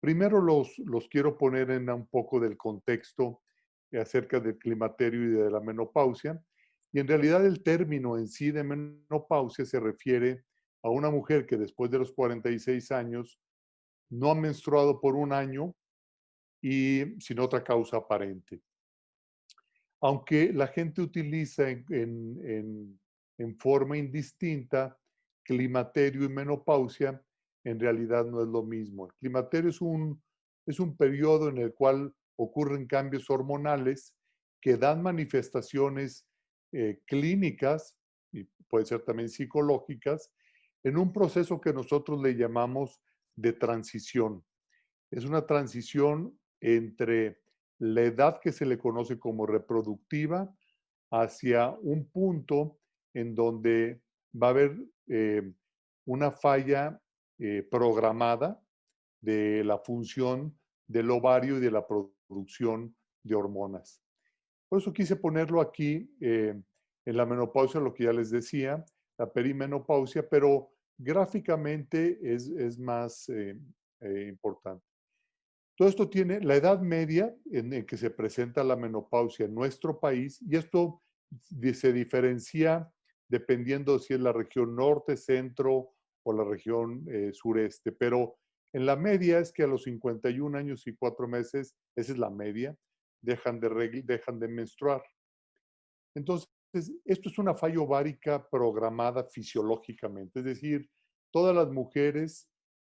Primero los quiero poner en un poco del contexto acerca del climaterio y de la menopausia. Y en realidad el término en sí de menopausia se refiere a una mujer que después de los 46 años no ha menstruado por un año y sin otra causa aparente. Aunque la gente utiliza en forma indistinta climaterio y menopausia, en realidad no es lo mismo. El climaterio es un periodo en el cual ocurren cambios hormonales que dan manifestaciones clínicas y puede ser también psicológicas en un proceso que nosotros le llamamos de transición. Es una transición entre la edad que se le conoce como reproductiva hacia un punto en donde va a haber una falla programada de la función del ovario y de la producción de hormonas. Por eso quise ponerlo aquí en la menopausia, lo que ya les decía, la perimenopausia, pero gráficamente es más importante. Todo esto tiene la edad media en que se presenta la menopausia en nuestro país y esto se diferencia dependiendo si es la región norte, centro o la región sureste. Pero en la media es que a los 51 años y 4 meses, esa es la media, dejan de menstruar. Entonces, esto es una falla ovárica programada fisiológicamente, es decir, todas las mujeres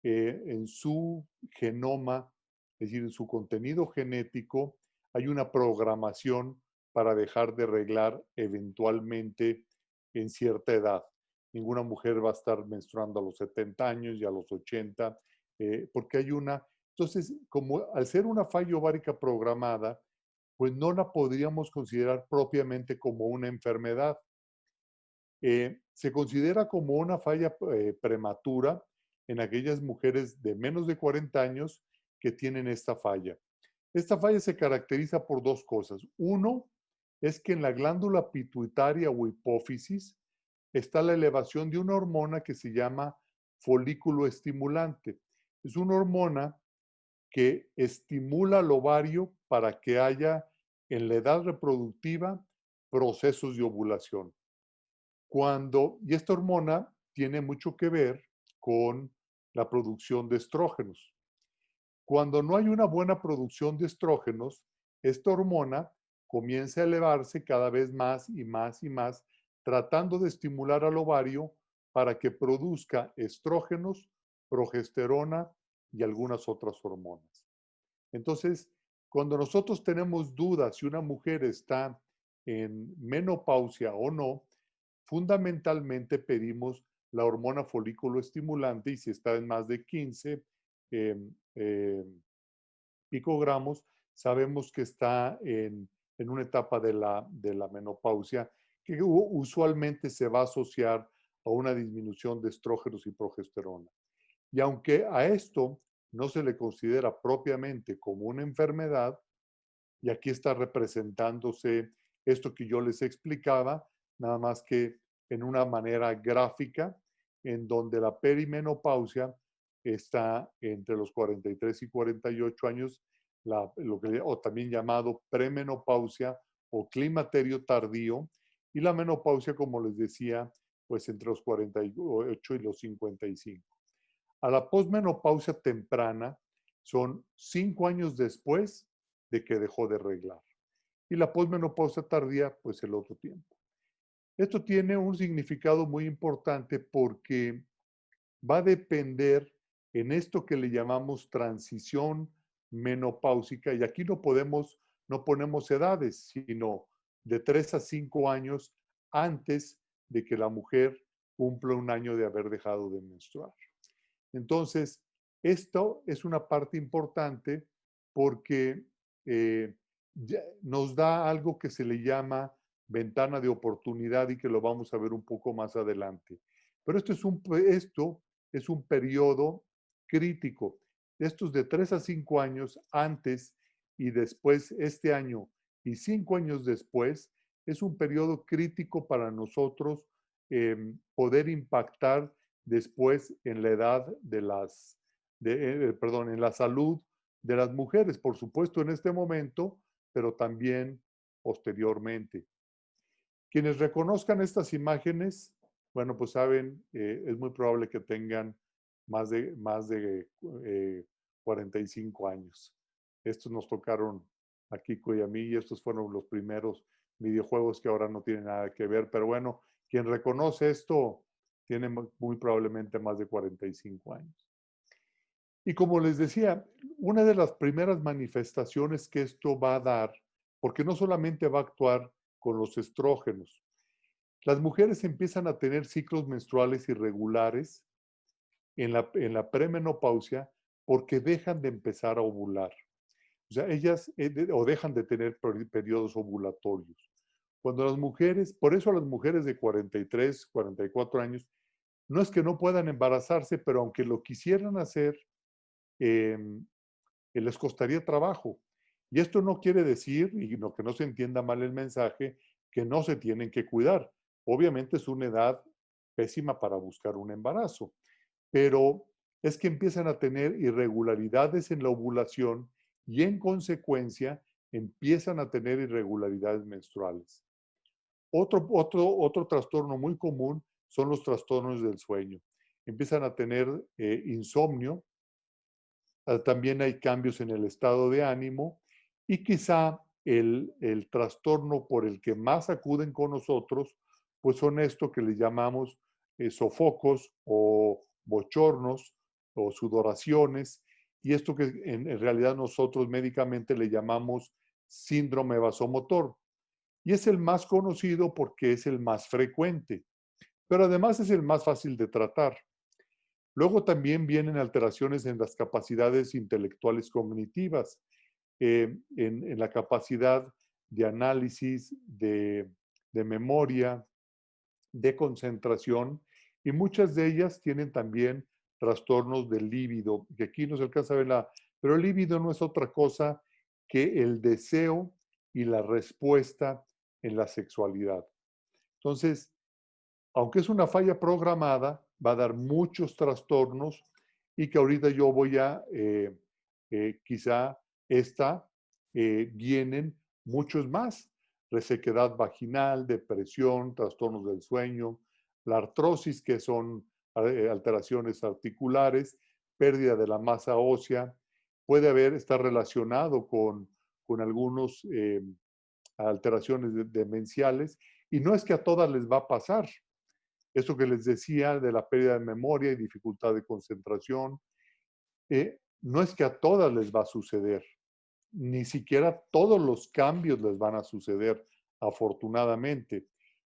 en su genoma, es decir, en su contenido genético, hay una programación para dejar de reglar eventualmente en cierta edad. Ninguna mujer va a estar menstruando a los 70 años y a los 80, porque hay una... Entonces, como al ser una falla ovárica programada, pues no la podríamos considerar propiamente como una enfermedad. Se considera como una falla prematura en aquellas mujeres de menos de 40 años que tienen esta falla. Esta falla se caracteriza por dos cosas. Uno es que en la glándula pituitaria o hipófisis está la elevación de una hormona que se llama folículo estimulante. Es una hormona que estimula al ovario para que haya en la edad reproductiva procesos de ovulación. Y esta hormona tiene mucho que ver con la producción de estrógenos. Cuando no hay una buena producción de estrógenos, esta hormona comienza a elevarse cada vez más y más y más, tratando de estimular al ovario para que produzca estrógenos, progesterona y algunas otras hormonas. Entonces, cuando nosotros tenemos dudas si una mujer está en menopausia o no, fundamentalmente pedimos la hormona folículo estimulante y si está en más de 15 eh, eh, picogramos, sabemos que está en una etapa de la menopausia que usualmente se va a asociar a una disminución de estrógenos y progesterona. Y aunque a esto no se le considera propiamente como una enfermedad, y aquí está representándose esto que yo les explicaba, nada más que en una manera gráfica, en donde la perimenopausia está entre los 43 y 48 años, o también llamado premenopausia o climaterio tardío, y la menopausia, como les decía, pues entre los 48 y los 55. A la posmenopausia temprana son 5 años después de que dejó de reglar. Y la posmenopausia tardía, pues el otro tiempo. Esto tiene un significado muy importante porque va a depender en esto que le llamamos transición menopáusica, y aquí no ponemos edades, sino de 3 a 5 años antes de que la mujer cumpla un año de haber dejado de menstruar. Entonces, esto es una parte importante porque nos da algo que se le llama ventana de oportunidad y que lo vamos a ver un poco más adelante. Pero esto es un periodo crítico. Estos de 3 a 5 años antes y después este año y 5 años después es un periodo crítico para nosotros poder impactar después en la edad perdón, en la salud de las mujeres, por supuesto en este momento, pero también posteriormente. Quienes reconozcan estas imágenes, bueno, pues saben, es muy probable que tengan más de 45 años. Estos nos tocaron a Kiko y a mí y estos fueron los primeros videojuegos que ahora no tienen nada que ver, pero bueno, quien reconoce esto tiene muy probablemente más de 45 años. Y como les decía, una de las primeras manifestaciones que esto va a dar, porque no solamente va a actuar con los estrógenos, las mujeres empiezan a tener ciclos menstruales irregulares en la premenopausia porque dejan de empezar a ovular. O sea, ellas o dejan de tener periodos ovulatorios. Cuando las mujeres, por eso las mujeres de 43, 44 años, no es que no puedan embarazarse, pero aunque lo quisieran hacer, eh, les costaría trabajo. Y esto no quiere decir, y no, que no se entienda mal el mensaje, que no se tienen que cuidar. Obviamente es una edad pésima para buscar un embarazo, pero es que empiezan a tener irregularidades en la ovulación y en consecuencia empiezan a tener irregularidades menstruales. Otro trastorno muy común son los trastornos del sueño. Empiezan a tener insomnio, también hay cambios en el estado de ánimo y quizá el trastorno por el que más acuden con nosotros, pues son esto que le llamamos sofocos o bochornos o sudoraciones, y esto que en realidad nosotros médicamente le llamamos síndrome vasomotor. Y es el más conocido porque es el más frecuente, pero además es el más fácil de tratar. Luego también vienen alteraciones en las capacidades intelectuales cognitivas, en la capacidad de análisis, de memoria, de concentración, y muchas de ellas tienen también trastornos del líbido, que aquí no se alcanza a ver pero el líbido no es otra cosa que el deseo y la respuesta en la sexualidad. Entonces, aunque es una falla programada, va a dar muchos trastornos y que ahorita yo voy a, quizá vienen muchos más. Resequedad vaginal, depresión, trastornos del sueño, la artrosis, que son alteraciones articulares, pérdida de la masa ósea, puede estar relacionado con algunos alteraciones demenciales, y no es que a todas les va a pasar. Eso que les decía de la pérdida de memoria y dificultad de concentración, no es que a todas les va a suceder, ni siquiera todos los cambios les van a suceder, afortunadamente.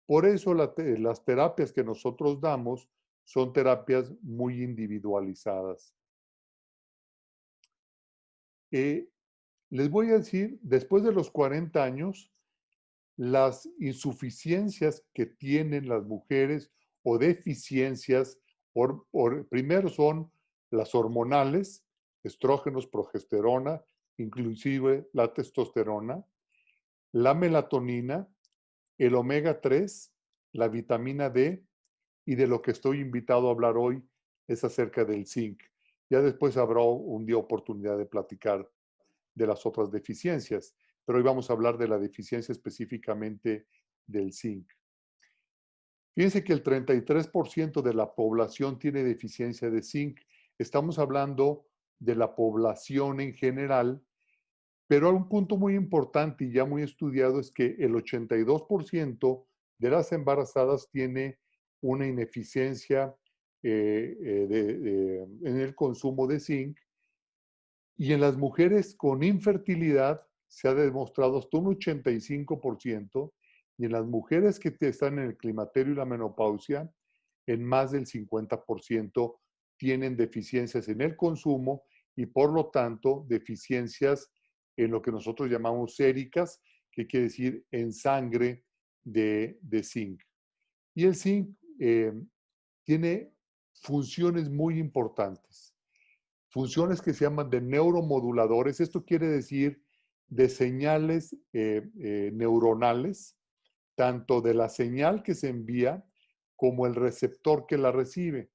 Por eso las terapias que nosotros damos son terapias muy individualizadas. Les voy a decir, después de los 40 años, las insuficiencias que tienen las mujeres o deficiencias, primero son las hormonales, estrógenos, progesterona, inclusive la testosterona, la melatonina, el omega 3, la vitamina D, y de lo que estoy invitado a hablar hoy es acerca del zinc. Ya después habrá un día oportunidad de platicar de las otras deficiencias, pero hoy vamos a hablar de la deficiencia específicamente del zinc. Fíjense que el 33% de la población tiene deficiencia de zinc. Estamos hablando de la población en general, pero hay un punto muy importante y ya muy estudiado, es que el 82% de las embarazadas tiene una ineficiencia en el consumo de zinc, y en las mujeres con infertilidad se ha demostrado hasta un 85%, y en las mujeres que están en el climaterio y la menopausia, en más del 50% tienen deficiencias en el consumo y por lo tanto deficiencias en lo que nosotros llamamos séricas, que quiere decir en sangre de zinc. Y el zinc tiene funciones muy importantes. Funciones que se llaman de neuromoduladores. Esto quiere decir de señales neuronales, tanto de la señal que se envía como el receptor que la recibe.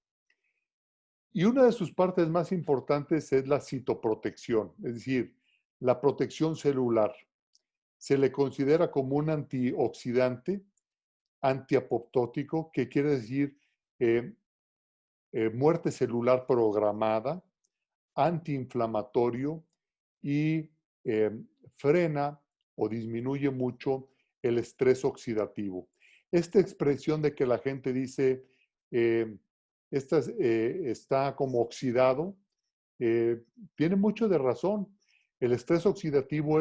Y una de sus partes más importantes es la citoprotección, es decir, la protección celular. Se le considera como un antioxidante, antiapoptótico, que quiere decir eh, muerte celular programada, antiinflamatorio y eh, frena o disminuye mucho el estrés oxidativo. Esta expresión de que la gente dice eh, está como oxidado, eh, tiene mucho de razón. El estrés oxidativo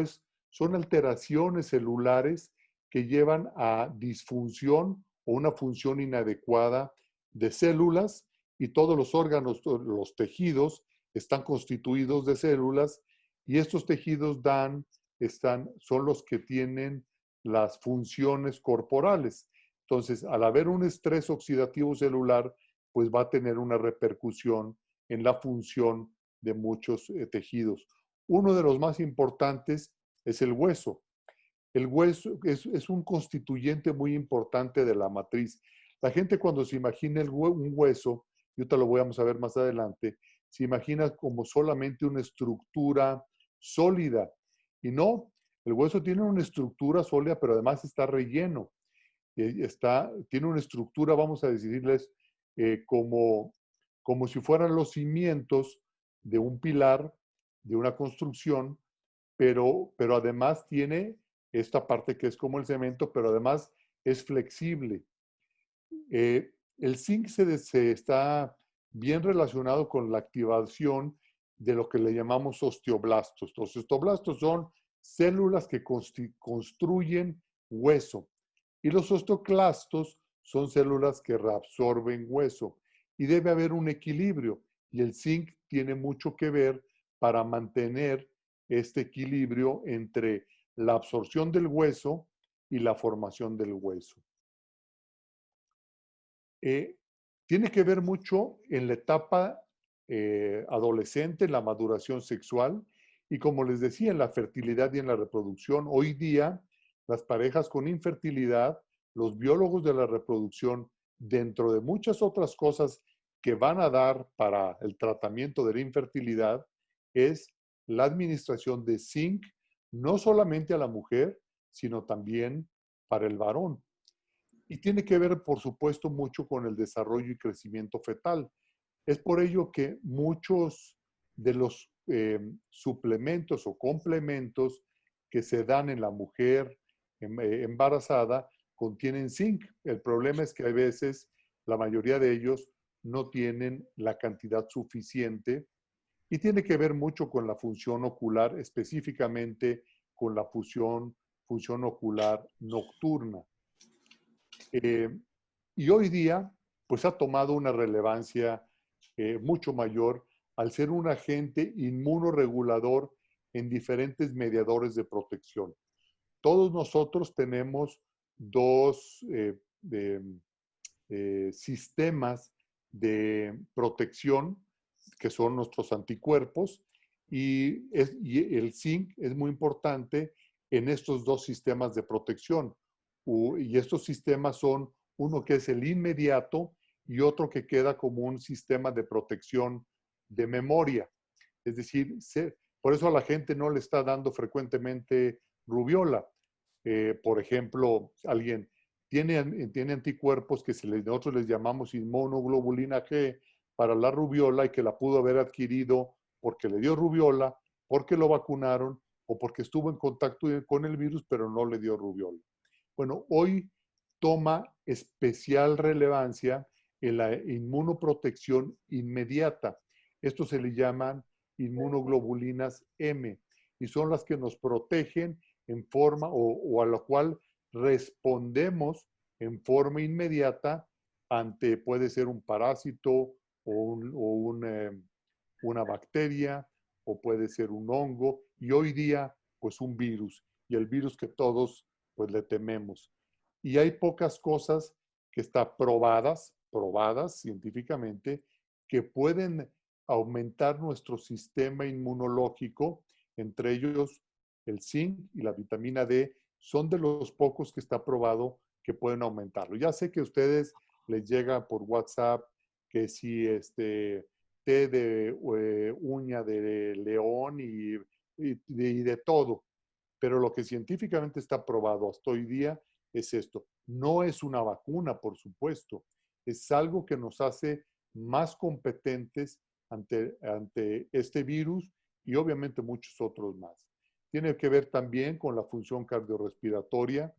son alteraciones celulares que llevan a disfunción o una función inadecuada de células, y todos los órganos, los tejidos están constituidos de células, y estos tejidos son los que tienen las funciones corporales. Entonces, al haber un estrés oxidativo celular, pues va a tener una repercusión en la función de muchos tejidos. Uno de los más importantes es el hueso. El hueso es un constituyente muy importante de la matriz. La gente, cuando se imagina un hueso, y ahorita lo vamos a ver más adelante, se imagina como solamente una estructura sólida. Y no, el hueso tiene una estructura sólida, pero además está relleno. Tiene una estructura, vamos a decirles, como, como si fueran los cimientos de un pilar, de una construcción, pero además tiene esta parte que es como el cemento, pero además es flexible. El zinc se está bien relacionado con la activación de lo que le llamamos osteoblastos. Los osteoblastos son células que construyen hueso, y los osteoclastos son células que reabsorben hueso. Y debe haber un equilibrio, y el zinc tiene mucho que ver para mantener este equilibrio entre la absorción del hueso y la formación del hueso. Eh, Tiene que ver mucho en la etapa adolescente, en la maduración sexual, y como les decía, en la fertilidad y en la reproducción. Hoy día, las parejas con infertilidad, los biólogos de la reproducción, dentro de muchas otras cosas que van a dar para el tratamiento de la infertilidad, es la administración de zinc, no solamente a la mujer, sino también para el varón. Y tiene que ver, por supuesto, mucho con el desarrollo y crecimiento fetal. Es por ello que muchos de los suplementos o complementos que se dan en la mujer embarazada contienen zinc. El problema es que a veces la mayoría de ellos no tienen la cantidad suficiente, y tiene que ver mucho con la función ocular, específicamente con la función ocular nocturna. Eh, y hoy día, pues ha tomado una relevancia mucho mayor al ser un agente inmunoregulador en diferentes mediadores de protección. Todos nosotros tenemos dos sistemas de protección, que son nuestros anticuerpos, y el zinc es muy importante en estos dos sistemas de protección. Y estos sistemas son uno que es el inmediato y otro que queda como un sistema de protección de memoria. Es decir, por eso a la gente no le está dando frecuentemente rubiola. Por ejemplo, alguien tiene anticuerpos que nosotros les llamamos inmunoglobulina G para la rubiola, y que la pudo haber adquirido porque le dio rubiola, porque lo vacunaron o porque estuvo en contacto con el virus, pero no le dio rubiola. Bueno, hoy toma especial relevancia en la inmunoprotección inmediata. Esto se le llaman inmunoglobulinas M, y son las que nos protegen en forma o a la cual respondemos en forma inmediata ante, puede ser un parásito una bacteria, o puede ser un hongo, y hoy día pues un virus, y el virus que todos pues le tememos. Y hay pocas cosas que están probadas científicamente, que pueden aumentar nuestro sistema inmunológico. Entre ellos el zinc y la vitamina D son de los pocos que está probado que pueden aumentarlo. Ya sé que a ustedes les llega por WhatsApp que si té de uña de león y de todo. Pero lo que científicamente está probado hasta hoy día es esto. No es una vacuna, por supuesto. Es algo que nos hace más competentes ante este virus y obviamente muchos otros más. Tiene que ver también con la función cardiorrespiratoria,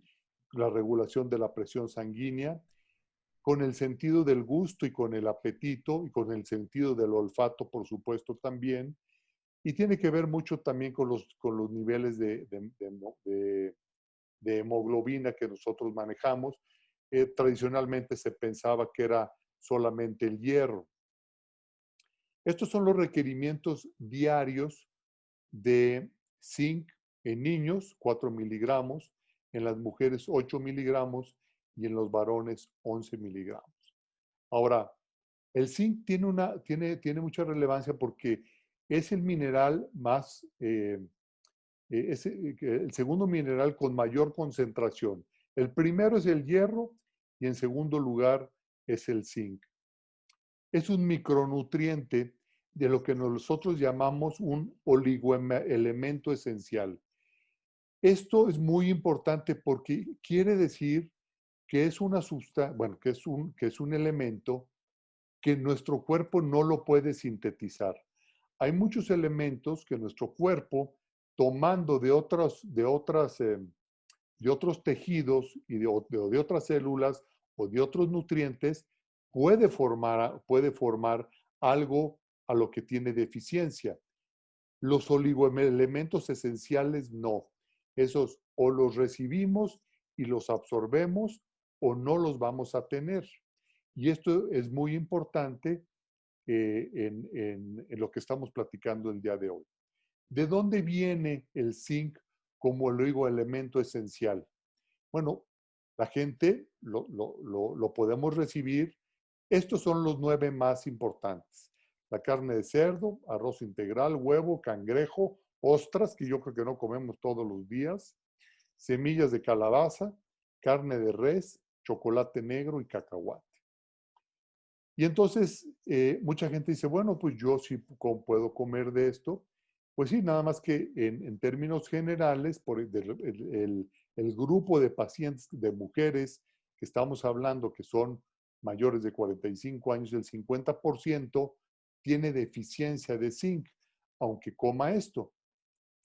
la regulación de la presión sanguínea, con el sentido del gusto y con el apetito y con el sentido del olfato, por supuesto, también. Y tiene que ver mucho también con los niveles de hemoglobina que nosotros manejamos. Tradicionalmente se pensaba que era solamente el hierro. Estos son los requerimientos diarios de zinc en niños, 4 miligramos, en las mujeres 8 miligramos y en los varones 11 miligramos. Ahora, el zinc tiene mucha relevancia porque es el mineral más, es el segundo mineral con mayor concentración. El primero es el hierro y en segundo lugar es el zinc. Es un micronutriente de lo que nosotros llamamos un oligoelemento esencial. Esto es muy importante porque quiere decir que es una sustancia, bueno, que es un elemento que nuestro cuerpo no lo puede sintetizar. Hay muchos elementos que nuestro cuerpo, tomando de otros tejidos y de otras células o de otros nutrientes, puede formar algo a lo que tiene deficiencia. Los oligoelementos esenciales no. Esos o los recibimos y los absorbemos o no los vamos a tener. Y esto es muy importante en lo que estamos platicando el día de hoy. ¿De dónde viene el zinc como el oligoelemento esencial? Bueno, la gente lo podemos recibir. Estos son los 9 más importantes. La carne de cerdo, arroz integral, huevo, cangrejo, ostras, que yo creo que no comemos todos los días, semillas de calabaza, carne de res, chocolate negro y cacahuate. Y entonces mucha gente dice, bueno, pues yo sí puedo comer de esto. Pues sí, nada más que en términos generales, el grupo de pacientes, de mujeres que estamos hablando, que son mayores de 45 años, el 50% tiene deficiencia de zinc, aunque coma esto.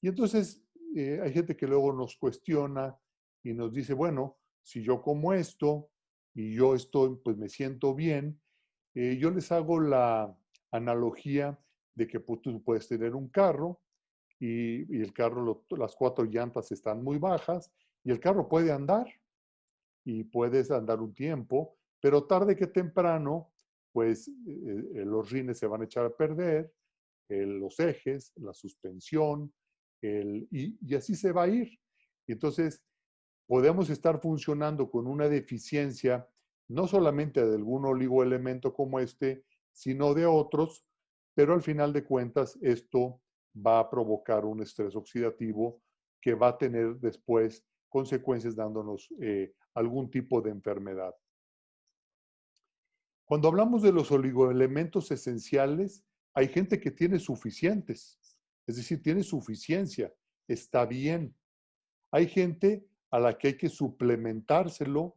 Y entonces hay gente que luego nos cuestiona y nos dice, bueno, si yo como esto y yo estoy, pues me siento bien, yo les hago la analogía de que pues, tú puedes tener un carro y el carro, las 4 llantas están muy bajas y el carro puede andar y puedes andar un tiempo, pero tarde que temprano, pues los rines se van a echar a perder, los ejes, la suspensión, y así se va a ir. Y entonces podemos estar funcionando con una deficiencia no solamente de algún oligoelemento como este, sino de otros, pero al final de cuentas esto va a provocar un estrés oxidativo que va a tener después consecuencias dándonos algún tipo de enfermedad. Cuando hablamos de los oligoelementos esenciales, hay gente que tiene suficientes, es decir, tiene suficiencia, está bien. Hay gente a la que hay que suplementárselo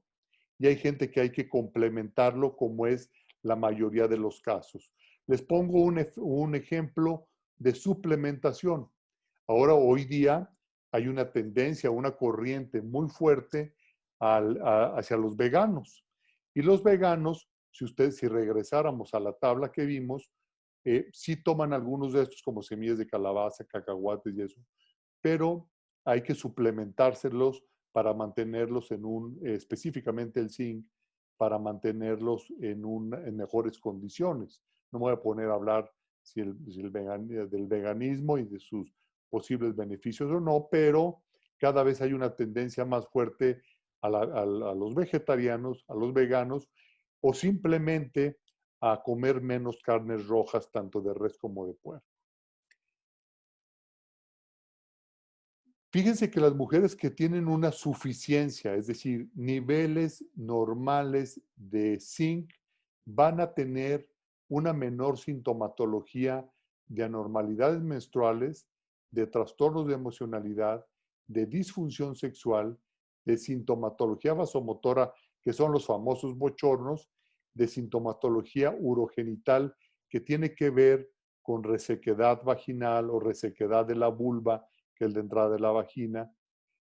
y hay gente que hay que complementarlo como es la mayoría de los casos. Les pongo un ejemplo de suplementación. Ahora, hoy día, hay una tendencia, una corriente muy fuerte hacia los veganos. Y los veganos, si regresáramos a la tabla que vimos, sí toman algunos de estos como semillas de calabaza, cacahuates y eso, pero hay que suplementárselos para mantenerlos específicamente el zinc, para mantenerlos en mejores condiciones. No me voy a poner a hablar del veganismo y de sus posibles beneficios o no, pero cada vez hay una tendencia más fuerte a los vegetarianos, a los veganos, o simplemente a comer menos carnes rojas, tanto de res como de puerco. Fíjense que las mujeres que tienen una suficiencia, es decir, niveles normales de zinc, van a tener una menor sintomatología de anormalidades menstruales, de trastornos de emocionalidad, de disfunción sexual, de sintomatología vasomotora, que son los famosos bochornos, de sintomatología urogenital, que tiene que ver con resequedad vaginal o resequedad de la vulva, que es de entrada de la vagina.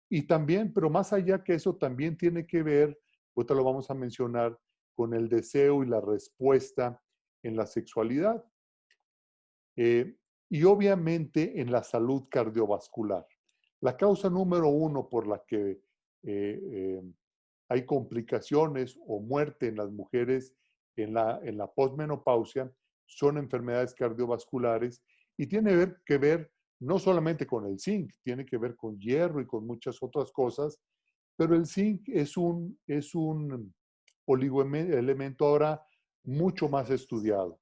Y también, pero más allá que eso, también tiene que ver, ahorita lo vamos a mencionar, con el deseo y la respuesta en la sexualidad. Y obviamente en la salud cardiovascular. La causa número uno por la que hay complicaciones o muerte en las mujeres en la posmenopausia son enfermedades cardiovasculares y tiene que ver no solamente con el zinc, tiene que ver con hierro y con muchas otras cosas, pero el zinc es un oligoelemento ahora mucho más estudiado.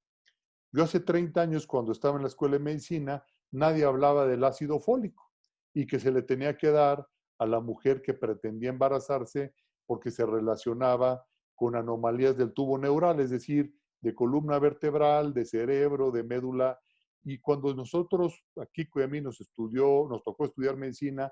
Yo hace 30 años, cuando estaba en la escuela de medicina, nadie hablaba del ácido fólico y que se le tenía que dar a la mujer que pretendía embarazarse porque se relacionaba con anomalías del tubo neural, es decir, de columna vertebral, de cerebro, de médula. Y cuando nosotros, aquí a mí nos tocó estudiar medicina,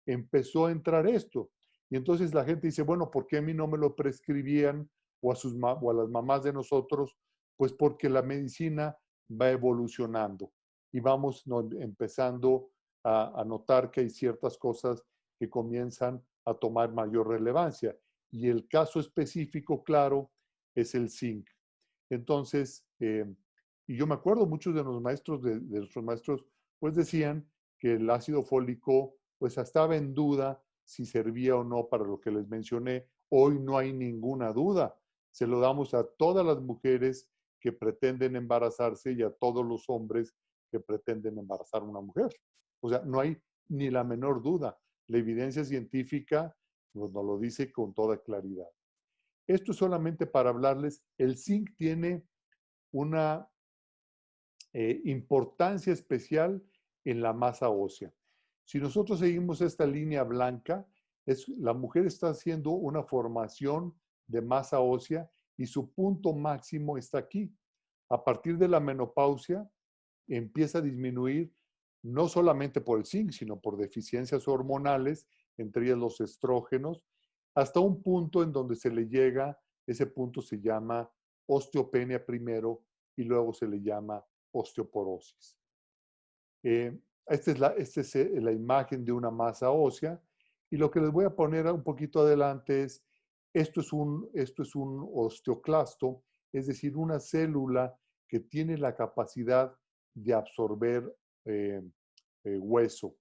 empezó a entrar esto. Y entonces la gente dice, bueno, ¿por qué a mí no me lo prescribían o a las mamás de nosotros? Pues porque la medicina va evolucionando y vamos empezando a notar que hay ciertas cosas que comienzan a tomar mayor relevancia. Y el caso específico, claro, es el zinc. Entonces, y yo me acuerdo, muchos de los maestros, de nuestros maestros, pues decían que el ácido fólico, pues estaba en duda si servía o no para lo que les mencioné. Hoy no hay ninguna duda. Se lo damos a todas las mujeres que pretenden embarazarse y a todos los hombres que pretenden embarazar a una mujer. O sea, no hay ni la menor duda. La evidencia científica nos lo dice con toda claridad. Esto es solamente para hablarles, el zinc tiene una importancia especial en la masa ósea. Si nosotros seguimos esta línea blanca, la mujer está haciendo una formación de masa ósea y su punto máximo está aquí. A partir de la menopausia empieza a disminuir no solamente por el zinc, sino por deficiencias hormonales, entre ellas los estrógenos, hasta un punto en donde se le llega, ese punto se llama osteopenia primero y luego se le llama osteoporosis. Esta es la imagen de una masa ósea y lo que les voy a poner un poquito adelante es, esto es un osteoclasto, es decir, una célula que tiene la capacidad de absorber hueso.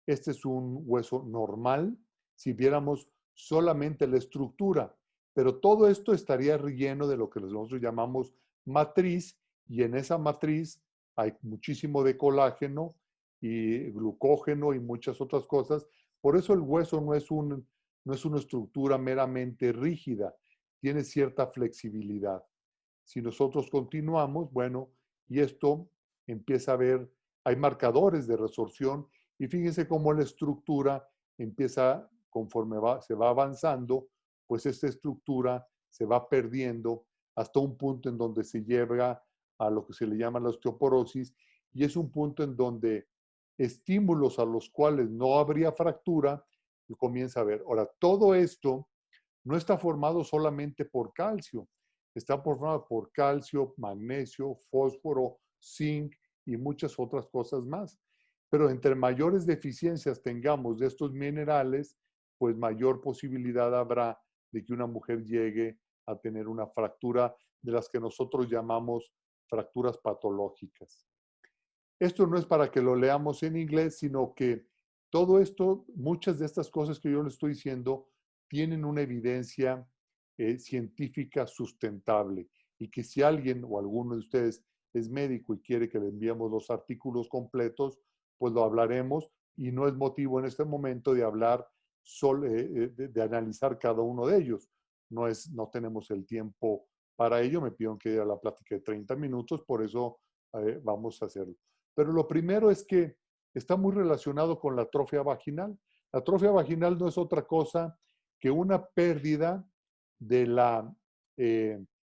Este es un hueso normal si viéramos solamente la estructura, pero todo esto estaría relleno de lo que nosotros llamamos matriz y en esa matriz hay muchísimo de colágeno y glucógeno y muchas otras cosas. Por eso el hueso no es una estructura meramente rígida, tiene cierta flexibilidad. Si nosotros continuamos, bueno, y esto empieza a ver, hay marcadores de resorción y fíjense cómo la estructura empieza, conforme se va avanzando, pues esta estructura se va perdiendo hasta un punto en donde se llega a lo que se le llama la osteoporosis y es un punto en donde estímulos a los cuales no habría fractura, comienza a ver. Ahora, todo esto no está formado solamente por calcio, está formado por calcio, magnesio, fósforo, zinc y muchas otras cosas más. Pero entre mayores deficiencias tengamos de estos minerales, pues mayor posibilidad habrá de que una mujer llegue a tener una fractura de las que nosotros llamamos fracturas patológicas. Esto no es para que lo leamos en inglés, sino que todo esto, muchas de estas cosas que yo le estoy diciendo, tienen una evidencia científica sustentable y que si alguien o alguno de ustedes es médico y quiere que le enviemos los artículos completos, pues lo hablaremos y no es motivo en este momento de hablar, de analizar cada uno de ellos. No tenemos el tiempo para ello, me pidieron que diera la plática de 30 minutos, por eso vamos a hacerlo. Pero lo primero es que está muy relacionado con la atrofia vaginal. La atrofia vaginal no es otra cosa que una pérdida de la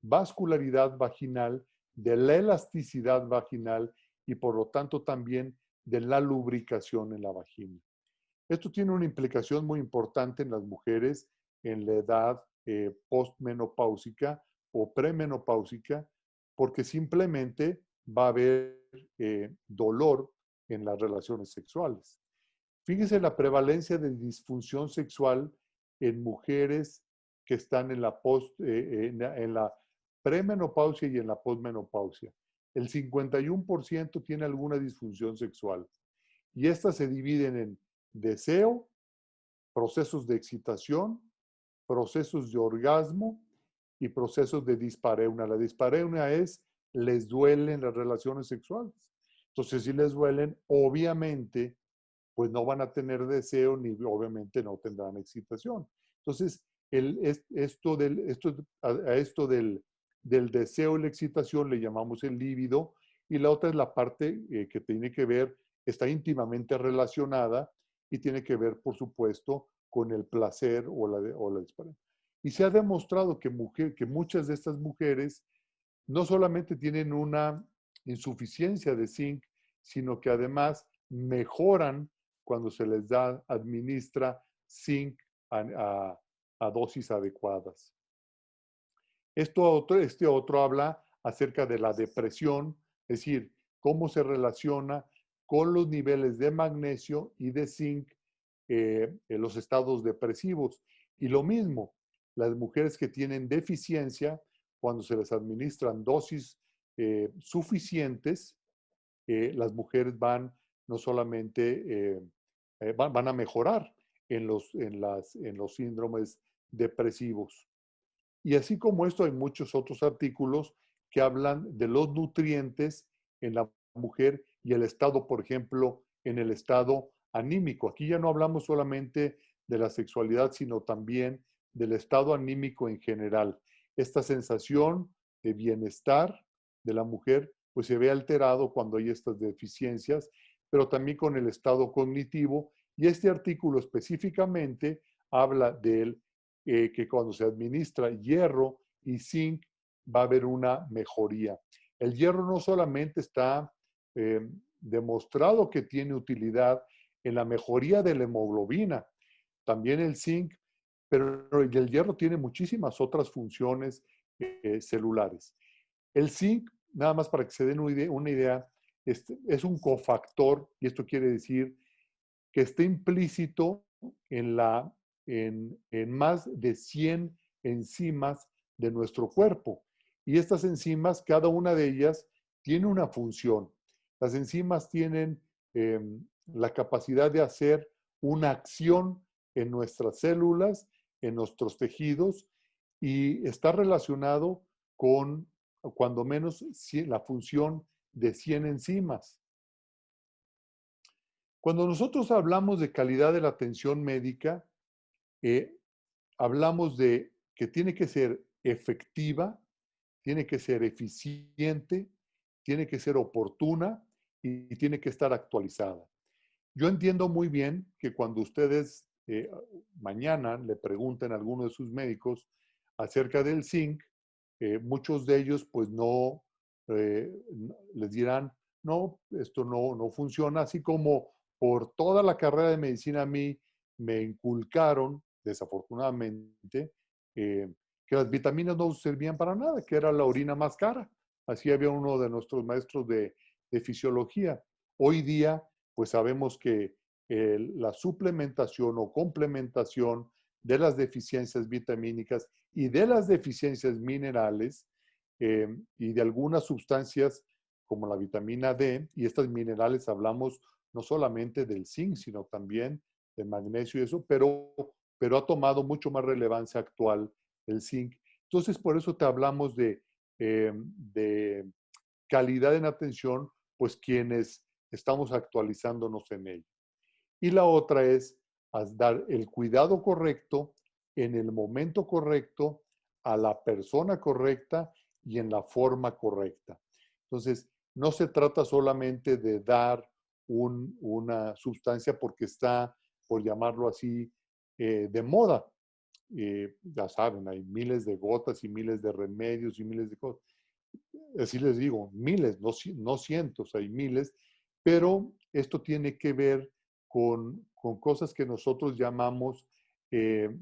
vascularidad vaginal de la elasticidad vaginal y por lo tanto también de la lubricación en la vagina. Esto tiene una implicación muy importante en las mujeres en la edad postmenopáusica o premenopáusica, porque simplemente va a haber dolor en las relaciones sexuales. Fíjese la prevalencia de disfunción sexual en mujeres que están en la premenopausia y en la postmenopausia. El 51% tiene alguna disfunción sexual y estas se dividen en deseo, procesos de excitación, procesos de orgasmo y procesos de dispareunia. La dispareunia es, les duelen las relaciones sexuales. Entonces, si les duelen, obviamente, pues no van a tener deseo ni obviamente no tendrán excitación. Entonces, esto del deseo y la excitación le llamamos el líbido y la otra es la parte que tiene que ver, está íntimamente relacionada y tiene que ver, por supuesto, con el placer o la disparencia. Y se ha demostrado que muchas de estas mujeres no solamente tienen una insuficiencia de zinc, sino que además mejoran cuando se les administra zinc a dosis adecuadas. Este otro habla acerca de la depresión, es decir, cómo se relaciona con los niveles de magnesio y de zinc en los estados depresivos. Y lo mismo, las mujeres que tienen deficiencia, cuando se les administran dosis suficientes, las mujeres van no solamente van a mejorar en los síndromes depresivos. Y así como esto, hay muchos otros artículos que hablan de los nutrientes en la mujer y el estado, por ejemplo, en el estado anímico. Aquí ya no hablamos solamente de la sexualidad, sino también del estado anímico en general. Esta sensación de bienestar de la mujer, pues se ve alterado cuando hay estas deficiencias, pero también con el estado cognitivo. Y este artículo específicamente habla del que cuando se administra hierro y zinc va a haber una mejoría. El hierro no solamente está demostrado que tiene utilidad en la mejoría de la hemoglobina, también el zinc, pero el hierro tiene muchísimas otras funciones celulares. El zinc, nada más para que se den una idea, es un cofactor, y esto quiere decir que está implícito en más de 100 enzimas de nuestro cuerpo. Y estas enzimas, cada una de ellas, tiene una función. Las enzimas tienen la capacidad de hacer una acción en nuestras células, en nuestros tejidos, y está relacionado con, cuando menos, la función de 100 enzimas. Cuando nosotros hablamos de calidad de la atención médica, eh, hablamos de que tiene que ser efectiva, tiene que ser eficiente, tiene que ser oportuna y tiene que estar actualizada. Yo entiendo muy bien que cuando ustedes mañana le pregunten a alguno de sus médicos acerca del zinc, muchos de ellos pues no les dirán, no, esto no funciona, así como por toda la carrera de medicina a mí me inculcaron, desafortunadamente, que las vitaminas no servían para nada, que era la orina más cara. Así había uno de nuestros maestros de fisiología. Hoy día, pues sabemos que la suplementación o complementación de las deficiencias vitamínicas y de las deficiencias minerales y de algunas sustancias como la vitamina D, y estas minerales hablamos no solamente del zinc, sino también del magnesio y eso, pero ha tomado mucho más relevancia actual el zinc. Entonces, por eso te hablamos de calidad en atención, pues quienes estamos actualizándonos en ello. Y la otra es dar el cuidado correcto en el momento correcto, a la persona correcta y en la forma correcta. Entonces, no se trata solamente de dar una sustancia porque está, por llamarlo así, de moda. Ya saben, hay miles de gotas y miles de remedios y miles de cosas. así les digo, miles, no cientos, hay miles, pero esto tiene que ver con cosas que nosotros llamamos eh,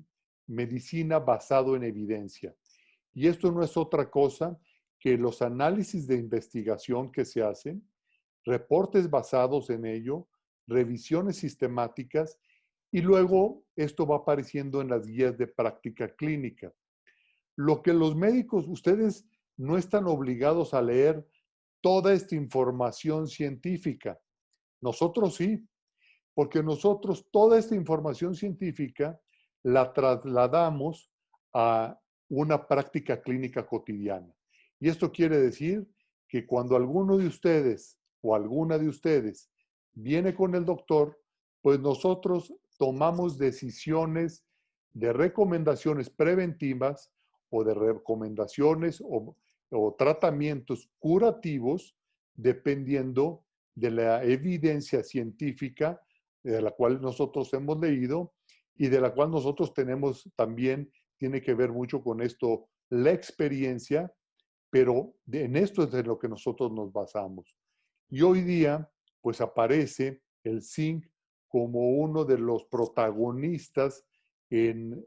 medicina basado en evidencia. Y esto no es otra cosa que los análisis de investigación que se hacen, reportes basados en ello, revisiones sistemáticas y luego esto va apareciendo en las guías de práctica clínica. Lo que los médicos, ustedes no están obligados a leer toda esta información científica. Nosotros sí, porque nosotros toda esta información científica la trasladamos a una práctica clínica cotidiana. Y esto quiere decir que cuando alguno de ustedes o alguna de ustedes viene con el doctor, pues nosotros tomamos decisiones de recomendaciones preventivas o de recomendaciones o tratamientos curativos dependiendo de la evidencia científica de la cual nosotros hemos leído y de la cual nosotros tenemos también, tiene que ver mucho con esto, la experiencia, pero en esto es en lo que nosotros nos basamos. Y hoy día, pues aparece el zinc como uno de los protagonistas en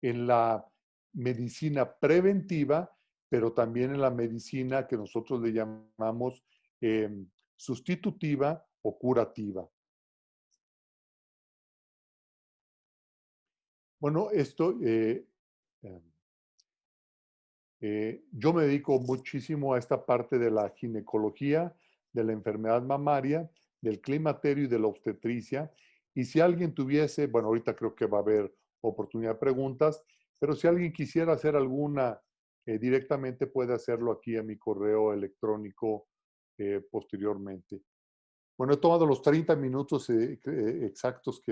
la medicina preventiva, pero también en la medicina que nosotros le llamamos eh, sustitutiva o curativa. Bueno, yo me dedico muchísimo a esta parte de la ginecología, de la enfermedad mamaria, del climaterio y de la obstetricia. Y si alguien tuviese, bueno, ahorita creo que va a haber oportunidad de preguntas, pero si alguien quisiera hacer alguna directamente, puede hacerlo aquí a mi correo electrónico posteriormente. Bueno, he tomado los 30 minutos exactos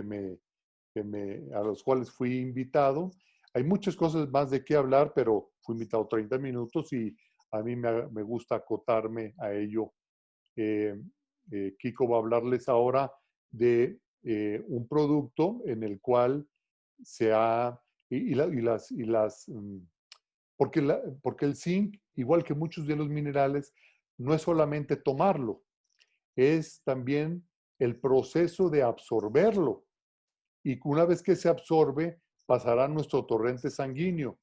a los cuales fui invitado. Hay muchas cosas más de qué hablar, pero fui invitado 30 minutos y a mí me gusta acotarme a ello. Eh, Kiko va a hablarles ahora de un producto en el cual se ha, y las porque el zinc, igual que muchos de los minerales, no es solamente tomarlo, es también el proceso de absorberlo y una vez que se absorbe, pasará a nuestro torrente sanguíneo.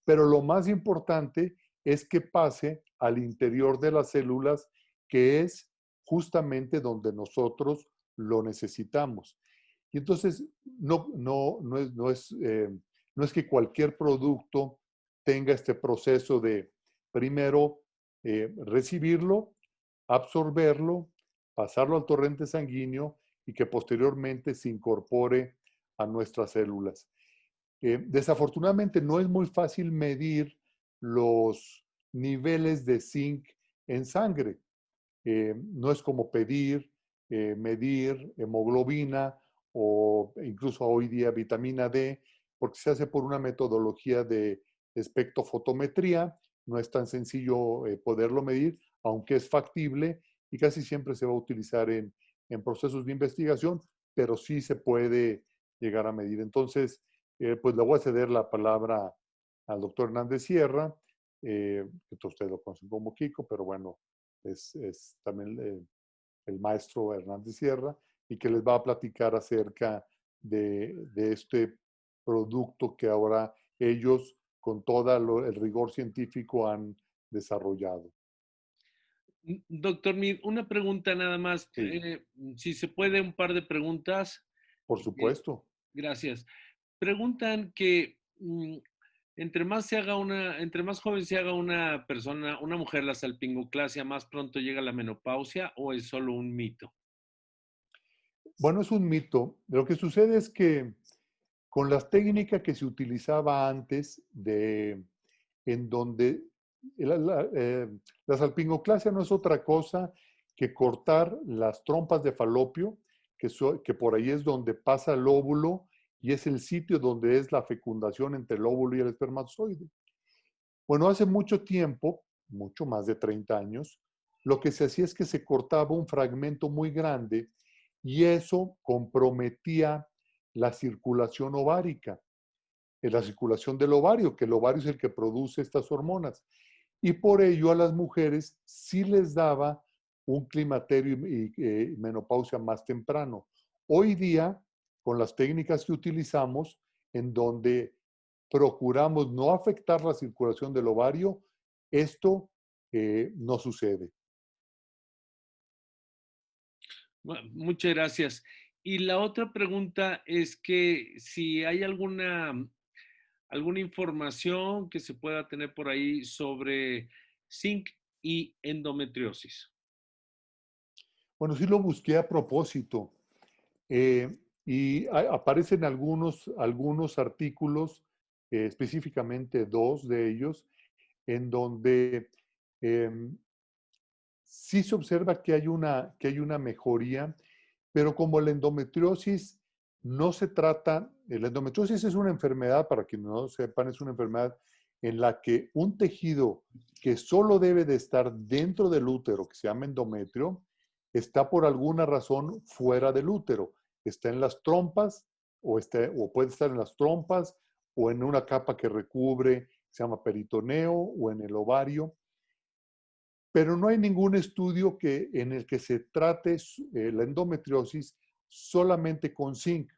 Pero lo más importante es que pase al interior de las células, que es justamente donde nosotros lo necesitamos. Y entonces, no es que cualquier producto tenga este proceso de primero recibirlo, absorberlo, pasarlo al torrente sanguíneo y que posteriormente se incorpore a nuestras células. Desafortunadamente no es muy fácil medir los niveles de zinc en sangre. No es como medir hemoglobina o incluso hoy día vitamina D, porque se hace por una metodología de espectrofotometría. No es tan sencillo poderlo medir, aunque es factible y casi siempre se va a utilizar en procesos de investigación, pero sí se puede llegar a medir. Entonces, pues le voy a ceder la palabra al doctor Hernández Sierra, que ustedes lo conocen como Kiko, pero bueno, es también el maestro Hernández Sierra, y que les va a platicar acerca de este producto que ahora ellos, con todo el rigor científico, han desarrollado. Doctor Mir, una pregunta nada más. Sí, Si se puede, un par de preguntas. por supuesto. Gracias. Preguntan que entre más joven se haga una persona, una mujer, la salpingoclasia, más pronto llega la menopausia o es solo un mito. Bueno, es un mito. Lo que sucede es que con las técnicas que se utilizaba antes, en donde la salpingoclasia no es otra cosa que cortar las trompas de falopio, que por ahí es donde pasa el óvulo y es el sitio donde es la fecundación entre el óvulo y el espermatozoide. Bueno, hace mucho tiempo, mucho más de 30 años, lo que se hacía es que se cortaba un fragmento muy grande y eso comprometía la circulación ovárica, la circulación del ovario, que el ovario es el que produce estas hormonas. y por ello a las mujeres sí les daba un climaterio y menopausia más temprano. Hoy día, con las técnicas que utilizamos, en donde procuramos no afectar la circulación del ovario, esto no sucede. Muchas gracias. Y la otra pregunta es que si hay alguna información que se pueda tener por ahí sobre zinc y endometriosis. Bueno, sí lo busqué a propósito eh, y aparecen algunos artículos, específicamente dos de ellos, en donde eh, sí se observa que hay una mejoría, pero como la endometriosis no se trata, la endometriosis es una enfermedad, para quienes no sepan, es una enfermedad en la que un tejido que solo debe de estar dentro del útero, que se llama endometrio, está por alguna razón fuera del útero. Está en las trompas o puede estar en las trompas o en una capa que recubre, se llama peritoneo o en el ovario, pero no hay ningún estudio en el que se trate la endometriosis solamente con zinc.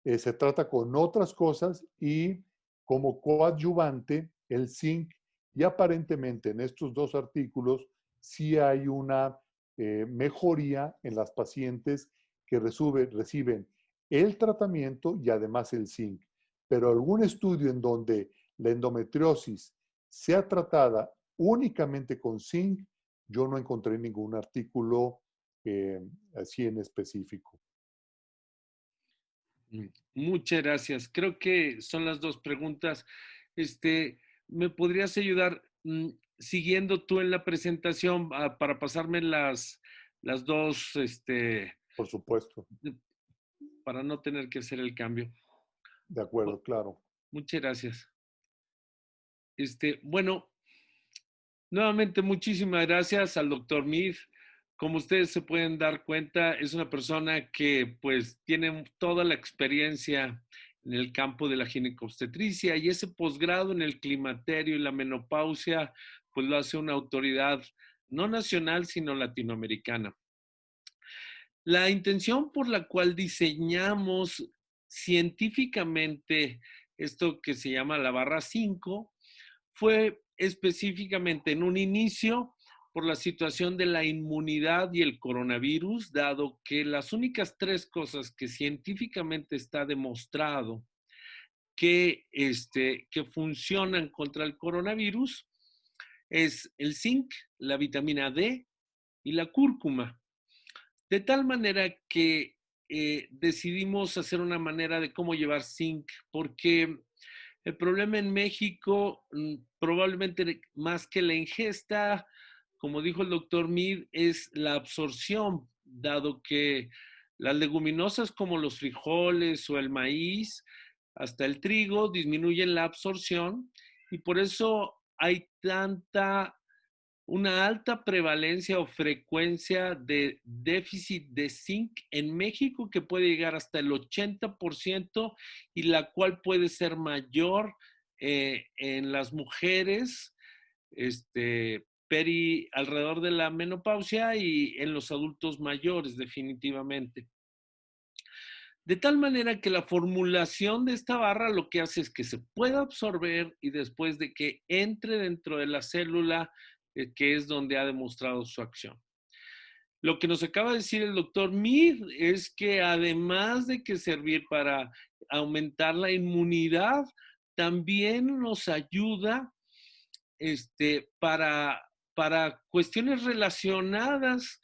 Se trata con otras cosas y como coadyuvante el zinc, y aparentemente en estos dos artículos sí hay una mejoría en las pacientes que reciben el tratamiento y además el zinc. Pero algún estudio en donde la endometriosis sea tratada únicamente con zinc, yo no encontré ningún artículo así en específico. Muchas gracias. Creo que son las dos preguntas. ¿Me podrías ayudar siguiendo tú en la presentación para pasarme las dos, Por supuesto, para no tener que hacer el cambio? de acuerdo, claro. Muchas gracias. Bueno, nuevamente muchísimas gracias al doctor Mead. Como ustedes se pueden dar cuenta, es una persona que pues tiene toda la experiencia en el campo de la ginecobstetricia y ese posgrado en el climaterio y la menopausia pues lo hace una autoridad no nacional sino latinoamericana. La intención por la cual diseñamos científicamente esto que se llama la barra 5 fue específicamente en un inicio por la situación de la inmunidad y el coronavirus, dado que las únicas tres cosas que científicamente está demostrado que funcionan contra el coronavirus es el zinc, la vitamina D y la cúrcuma. De tal manera que decidimos hacer una manera de cómo llevar zinc, porque el problema en México, probablemente más que la ingesta, como dijo el doctor Mead, es la absorción, dado que las leguminosas como los frijoles o el maíz, hasta el trigo, disminuyen la absorción y por eso hay una alta prevalencia o frecuencia de déficit de zinc en México que puede llegar hasta el 80% y la cual puede ser mayor en las mujeres alrededor de la menopausia y en los adultos mayores definitivamente. De tal manera que la formulación de esta barra lo que hace es que se pueda absorber y después de que entre dentro de la célula, que es donde ha demostrado su acción. Lo que nos acaba de decir el doctor Mead es que además de que servir para aumentar la inmunidad, también nos ayuda para cuestiones relacionadas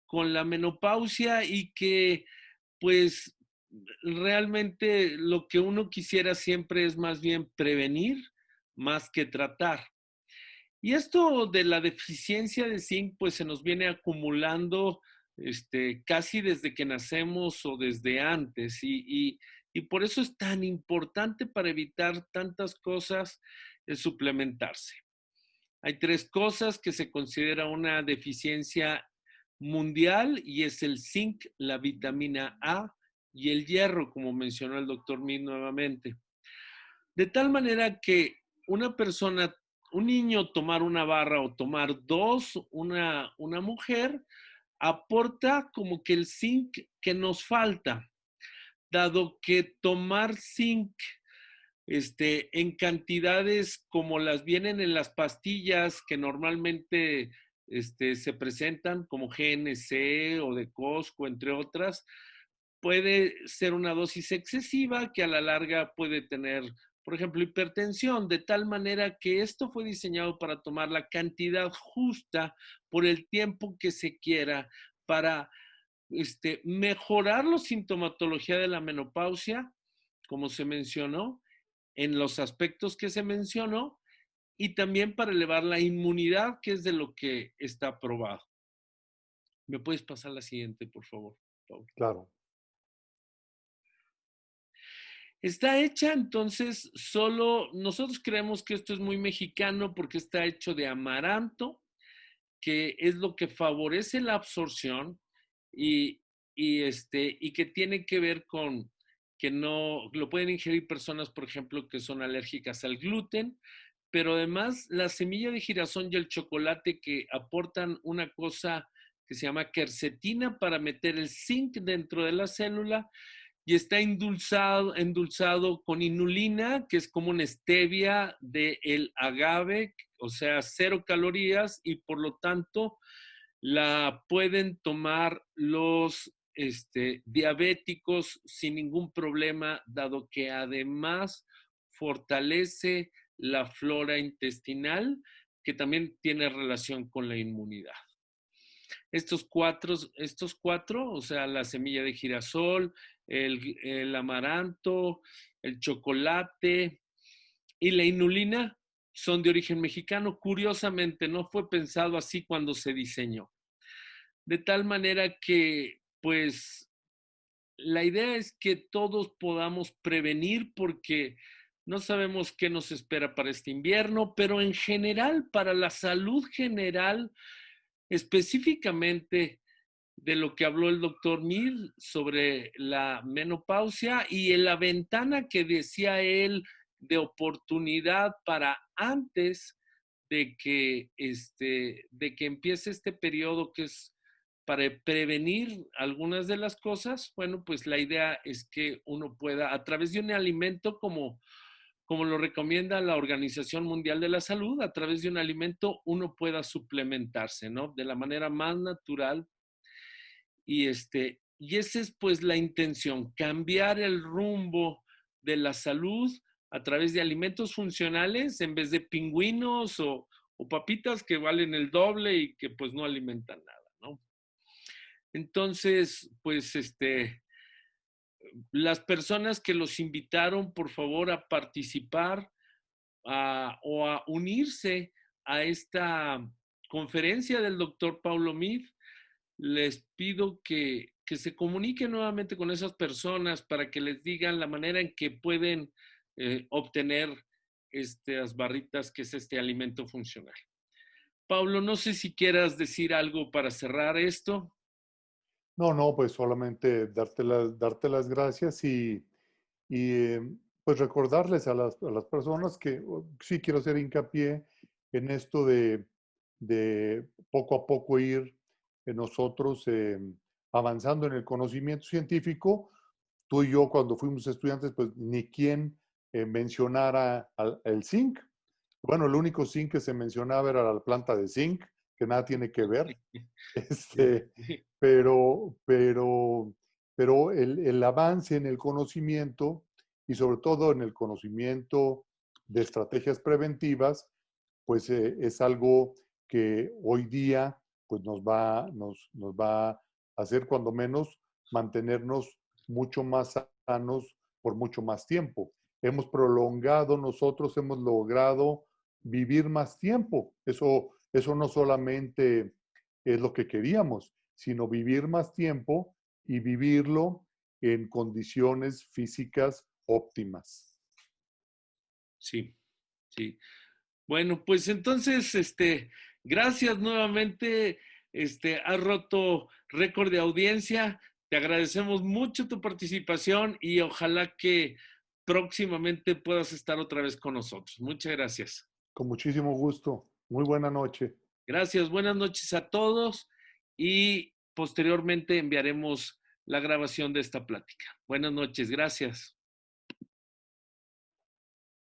con la menopausia y que pues realmente lo que uno quisiera siempre es más bien prevenir más que tratar. Y esto de la deficiencia de zinc, pues se nos viene acumulando casi desde que nacemos o desde antes. Y por eso es tan importante para evitar tantas cosas suplementarse. Hay tres cosas que se considera una deficiencia mundial y es el zinc, la vitamina A y el hierro, como mencionó el doctor Mead nuevamente. De tal manera que una persona un niño tomar una barra o tomar dos, una mujer, aporta como que el zinc que nos falta, dado que tomar zinc en cantidades como las vienen en las pastillas que normalmente se presentan como GNC o de Costco, entre otras, puede ser una dosis excesiva que a la larga puede tener, por ejemplo, hipertensión, de tal manera que esto fue diseñado para tomar la cantidad justa por el tiempo que se quiera para mejorar la sintomatología de la menopausia, como se mencionó, en los aspectos que se mencionó, y también para elevar la inmunidad, que es de lo que está probado. ¿Me puedes pasar la siguiente, por favor, Paul? Claro. Está hecha, entonces, solo nosotros creemos que esto es muy mexicano porque está hecho de amaranto, que es lo que favorece la absorción y que tiene que ver con que no lo pueden ingerir personas, por ejemplo, que son alérgicas al gluten, pero además la semilla de girasol y el chocolate que aportan una cosa que se llama quercetina para meter el zinc dentro de la célula y está endulzado con inulina, que es como una stevia del agave, o sea, 0 calorías y por lo tanto la pueden tomar los diabéticos sin ningún problema, dado que además fortalece la flora intestinal, que también tiene relación con la inmunidad. Estos cuatro, o sea, la semilla de girasol, el amaranto, el chocolate y la inulina, son de origen mexicano. Curiosamente, no fue pensado así cuando se diseñó. De tal manera que, pues, la idea es que todos podamos prevenir porque no sabemos qué nos espera para este invierno, pero en general, para la salud general, específicamente de lo que habló el doctor Mir sobre la menopausia y en la ventana que decía él de oportunidad para antes de que empiece este periodo que es para prevenir algunas de las cosas. Bueno, pues la idea es que uno pueda, a través de un alimento como lo recomienda la Organización Mundial de la Salud, a través de un alimento uno pueda suplementarse, ¿no? De la manera más natural. Y esa es pues la intención, cambiar el rumbo de la salud a través de alimentos funcionales en vez de pingüinos o papitas que valen el doble y que pues no alimentan nada, ¿no? Entonces, pues las personas que los invitaron, por favor, a participar o a unirse a esta conferencia del doctor Paulo Mir, les pido que se comuniquen nuevamente con esas personas para que les digan la manera en que pueden obtener estas barritas, que es este alimento funcional. Pablo, no sé si quieras decir algo para cerrar esto. No, no, pues solamente darte las gracias pues recordarles a las personas que sí quiero hacer hincapié en esto de poco a poco ir nosotros avanzando en el conocimiento científico. Tú y yo cuando fuimos estudiantes, pues ni quien mencionara el zinc. Bueno, el único zinc que se mencionaba era la planta de zinc, que nada tiene que ver. Este, pero, pero, pero el avance en el conocimiento y sobre todo en el conocimiento de estrategias preventivas, pues es algo que hoy día pues nos va a hacer cuando menos mantenernos mucho más sanos por mucho más tiempo. Nosotros hemos logrado vivir más tiempo. Eso no solamente es lo que queríamos, sino vivir más tiempo y vivirlo en condiciones físicas óptimas. Sí, sí. Bueno, pues entonces, gracias nuevamente. Has roto récord de audiencia. Te agradecemos mucho tu participación y ojalá que próximamente puedas estar otra vez con nosotros. Muchas gracias. Con muchísimo gusto. Muy buena noche. Gracias, buenas noches a todos y posteriormente enviaremos la grabación de esta plática. Buenas noches, gracias.